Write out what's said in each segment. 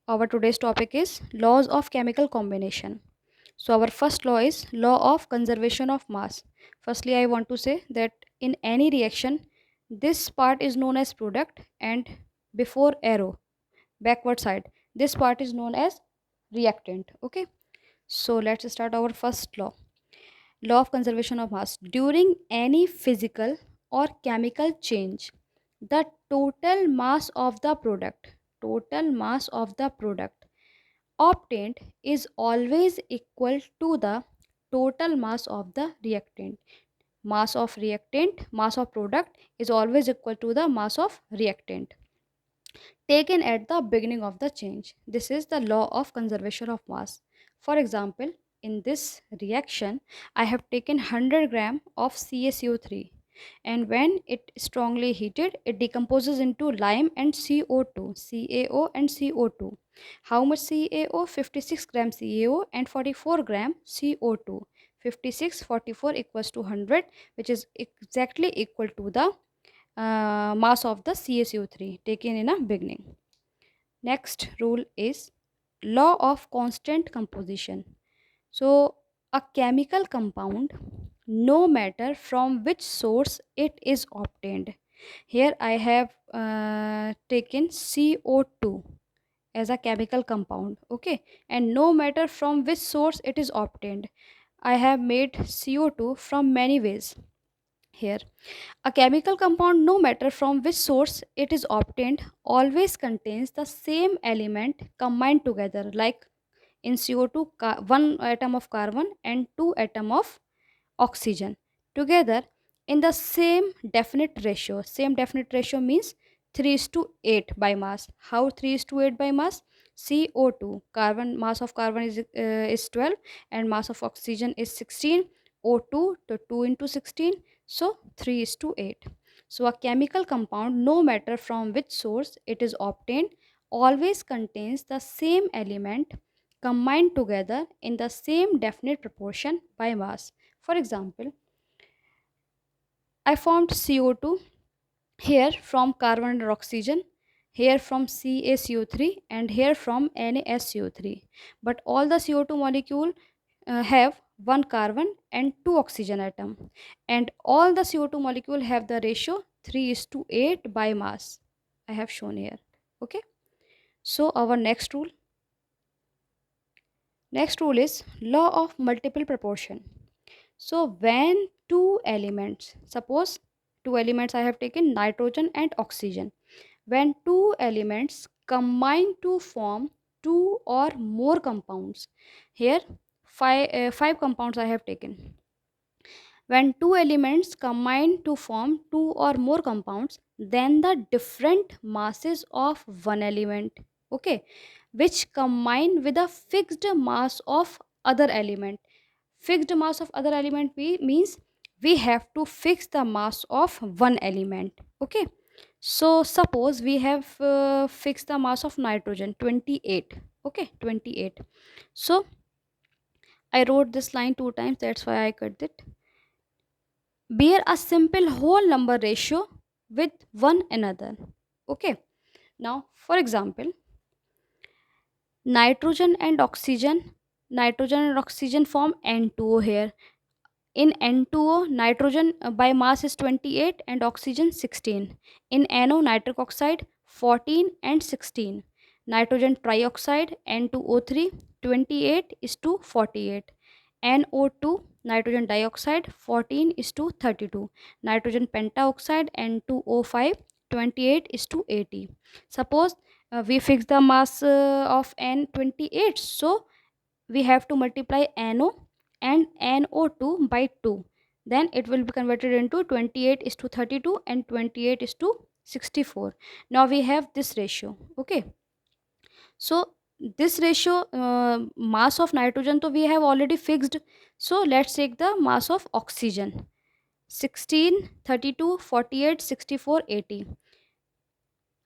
Our today's topic is laws of chemical combination. So our first law is law of conservation of mass. Firstly, I want to say that in any reaction, this part is known as product, and before arrow, backward side, this part is known as reactant. Okay. So let's start our first law. Law of conservation of mass. During any physical or chemical change, the total mass of the product obtained is always equal to the total mass of the reactant. Mass of product is always equal to the mass of reactant taken at the beginning of the change. This is the law of conservation of mass. For example, in this reaction, I have taken 100 gram of CaCO3, and when it strongly heated, it decomposes into lime and CO2, CaO and CO2. How much CaO? 56 gram CaO and 44 gram CO2. 56 44 equals to 100, which is exactly equal to the mass of the CaCO3 taken in a beginning. Next rule is law of constant composition. So a chemical compound, no matter from which source it is obtained. Here I have taken CO2 as a chemical compound, okay, and no matter from which source it is obtained. I have made CO2 from many ways. Here, a chemical compound, no matter from which source it is obtained, always contains the same element combined together, like in CO2, one atom of carbon and two atom of oxygen together in the same definite ratio. Same definite ratio means 3 is to 8 by mass. How 3 is to 8 by mass? CO2, carbon, mass of carbon is 12 and mass of oxygen is 16. O2 to 2 into 16, so 3 is to 8. So a chemical compound, no matter from which source it is obtained, always contains the same element combined together in the same definite proportion by mass. For example, I formed CO2 here from carbon and oxygen, here from CaCO3, and here from NaSCO3. But all the CO2 molecule have one carbon and two oxygen atom, and all the CO2 molecule have the ratio 3 is to 8 by mass. I have shown here. Okay. So our next rule is law of multiple proportion. So when two elements, suppose two elements I have taken nitrogen and oxygen. When two elements combine to form two or more compounds, here five compounds I have taken. When two elements combine to form two or more compounds, then the different masses of one element, okay, which combine with a fixed mass of other element. Fixed mass of other element means we have to fix the mass of one element, okay. So suppose we have fixed the mass of nitrogen 28, okay, 28. So I wrote this line two times, that's why I cut it. Bear a simple whole number ratio with one another, okay. Now for example, nitrogen and oxygen form N2O. Here in N2O, nitrogen by mass is 28 and oxygen 16. In NO, nitric oxide 14 and 16. Nitrogen trioxide N2O3 28 is to 48. NO2, nitrogen dioxide 14 is to 32. Nitrogen pentaoxide N2O5 28 is to 80. Suppose we fix the mass of N28, so we have to multiply NO and NO2 by 2. Then it will be converted into 28 is to 32 and 28 is to 64. Now we have this ratio, okay. So this ratio, mass of nitrogen, so we have already fixed. So let's take the mass of oxygen: 16, 32, 48, 64, 80.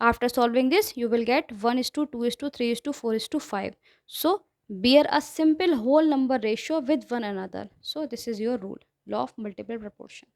After solving this, you will get 1 is to 2 is to 3 is to 4 is to 5. So bear a simple whole number ratio with one another. So this is your rule, law of multiple proportion.